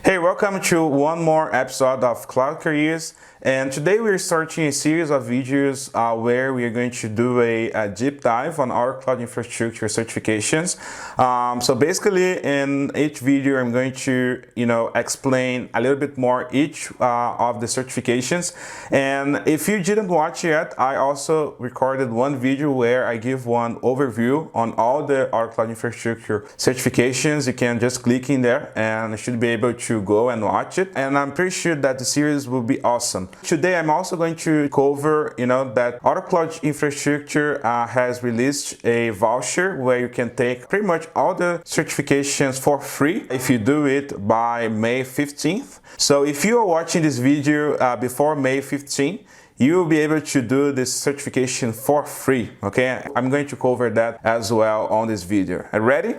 Hey, welcome to one more episode of Cloud Careers. And today we're starting a series of videos where we are going to do a deep dive on our cloud infrastructure certifications. So basically in each video I'm going to explain a little bit more each of the certifications. And if you didn't watch yet, I also recorded one video where I give one overview on all the our cloud infrastructure certifications. You can just click in there and you should be able to go and watch it. And I'm pretty sure that the series will be awesome. Today I'm also going to cover, that our cloud infrastructure has released a voucher where you can take pretty much all the certifications for free if you do it by May 15th. So if you are watching this video before May 15th, you will be able to do this certification for free, okay? I'm going to cover that as well on this video. Are you ready?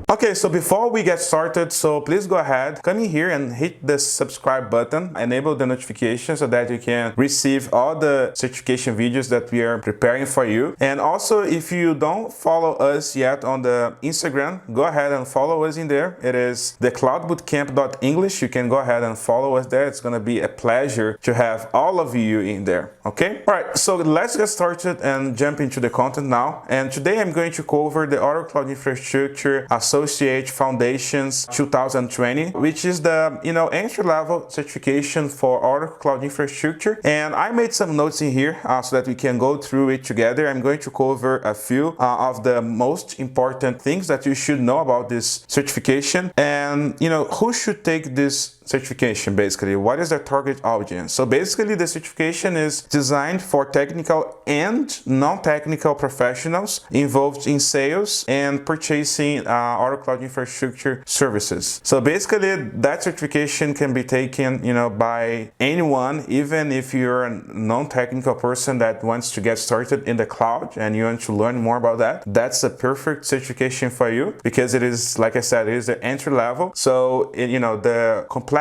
Okay, so before we get started, so please go ahead, come in here and hit the subscribe button, enable the notification so that you can receive all the certification videos that we are preparing for you. And also, if you don't follow us yet on the Instagram, go ahead and follow us in there. It is the cloudbootcamp.english. You can go ahead and follow us there. It's gonna be a pleasure to have all of you in there, okay? All right, so let's get started and jump into the content now. And today I'm going to cover the Oracle Cloud Infrastructure Associate Foundations 2020, which is the entry-level certification for Oracle Cloud Infrastructure. And I made some notes in here so that we can go through it together. I'm going to cover a few of the most important things that you should know about this certification, and who should take this certification. Basically, what is the target audience? So basically the certification is designed for technical and non-technical professionals involved in sales and purchasing Oracle Cloud Infrastructure services. So basically that certification can be taken by anyone, even if you're a non-technical person that wants to get started in the cloud and you want to learn more about that. That's a perfect certification for you because it is, like I said, it is the entry level. So the complexity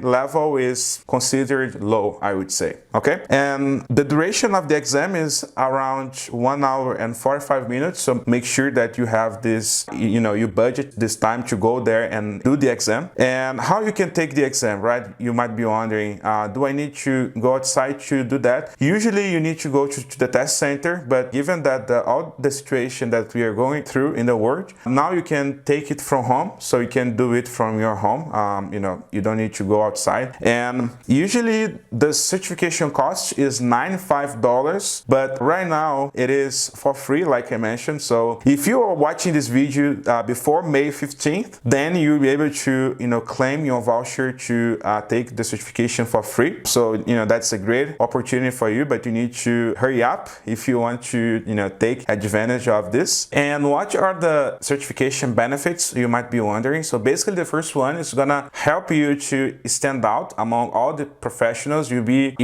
level is considered low, I would say. Okay, and the duration of the exam is around 1 hour and 45 minutes. So make sure that you have this, you budget this time to go there and do the exam. And how you can take the exam, right? You might be wondering, do I need to go outside to do that? Usually you need to go to the test center, but given that all the situation that we are going through in the world, now you can take it from home. So you can do it from your home. You don't need to go outside. And usually the certification cost is $95, but right now it is for free, like I mentioned. So if you are watching this video before May 15th, then you'll be able to claim your voucher to take the certification for free. So that's a great opportunity for you, but you need to hurry up if you want to take advantage of this. And what are the certification benefits, you might be wondering? So basically the first one is gonna help you to stand out among all the professionals. You'll be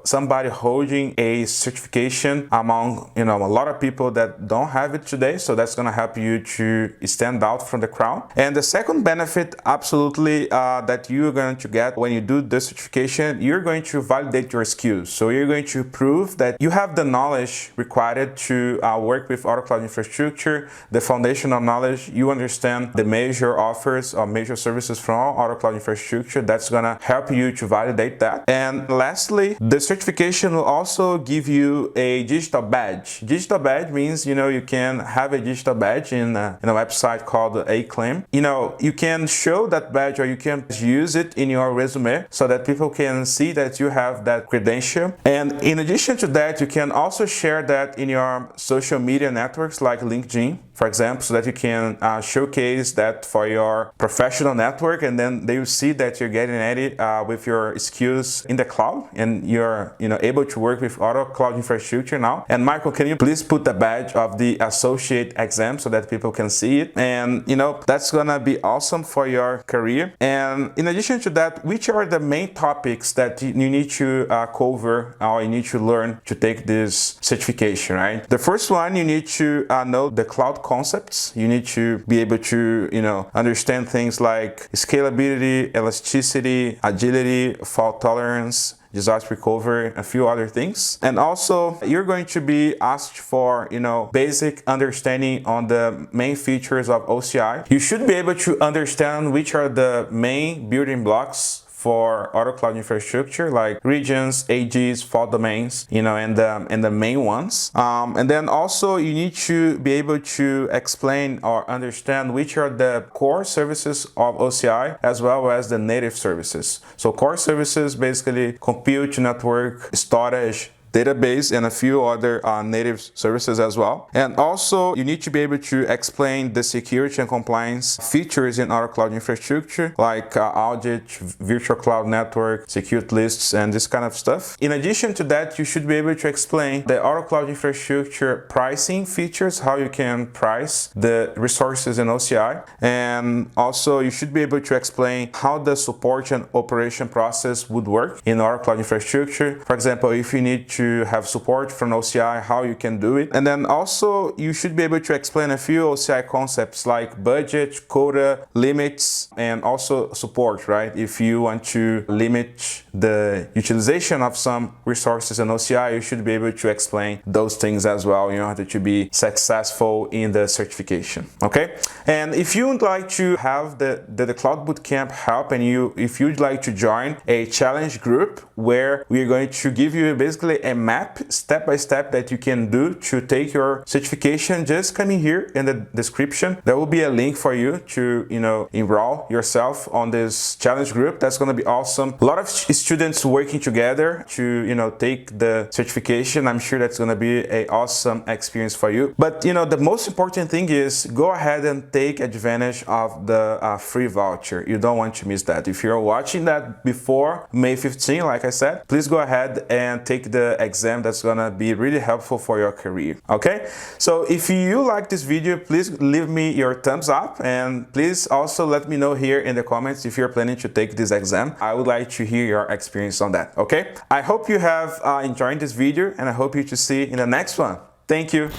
somebody holding a certification among a lot of people that don't have it today. So that's gonna help you to stand out from the crowd. And the second benefit, absolutely, that you're going to get when you do the certification, you're going to validate your skills. So you're going to prove that you have the knowledge required to work with Oracle Cloud Infrastructure, the foundational knowledge. You understand the major offers or major services from Oracle Cloud Infrastructure. That's gonna help you to validate that. And lastly, the certification will also give you a digital badge. Digital badge means you can have a digital badge in a website called Acclaim. You can show that badge, or you can use it in your resume so that people can see that you have that credential. And in addition to that, you can also share that in your social media networks like LinkedIn, for example, so that you can showcase that for your professional network, and then they will see that you're getting at it with your skills in the cloud, and you're able to work with Oracle Cloud Infrastructure now. And Michael, can you please put the badge of the associate exam so that people can see it? And that's gonna be awesome for your career. And in addition to that, which are the main topics that you need to cover or you need to learn to take this certification, right? The first one, you need to know the cloud concepts. You need to be able to understand things like scalability, elasticity, agility, fault tolerance, disaster recovery, a few other things. And also you're going to be asked for, basic understanding on the main features of OCI. You should be able to understand which are the main building blocks for auto cloud infrastructure, like regions, AGs, fault domains, and the main ones. And then also you need to be able to explain or understand which are the core services of OCI as well as the native services. So core services basically compute, network, storage, database, and a few other native services as well. And also you need to be able to explain the security and compliance features in our cloud infrastructure, like audit, virtual cloud network, security lists, and this kind of stuff. In addition to that, you should be able to explain the our cloud infrastructure pricing features, how you can price the resources in OCI. And also you should be able to explain how the support and operation process would work in our cloud infrastructure. For example, if you need to have support from OCI, how you can do it. And then also you should be able to explain a few OCI concepts like budget, quota, limits, and also support, right? If you want to limit the utilization of some resources in OCI, you should be able to explain those things as well in order to be successful in the certification, okay? And if you would like to have the Cloud Bootcamp help, and if you'd like to join a challenge group where we're going to give you basically a map step by step that you can do to take your certification, just come in here in the description. There will be a link for you to enroll yourself on this challenge group. That's going to be awesome. A lot of students working together to take the certification. I'm sure that's going to be an awesome experience for you. But the most important thing is go ahead and take advantage of the free voucher. You don't want to miss that. If you're watching that before May 15, like I said, please go ahead and take the exam. That's gonna be really helpful for your career, okay? So if you like this video, please leave me your thumbs up, and please also let me know here in the comments if you're planning to take this exam. I would like to hear your experience on that, okay? I hope you have enjoyed this video, and I hope you to see in the next one. Thank you.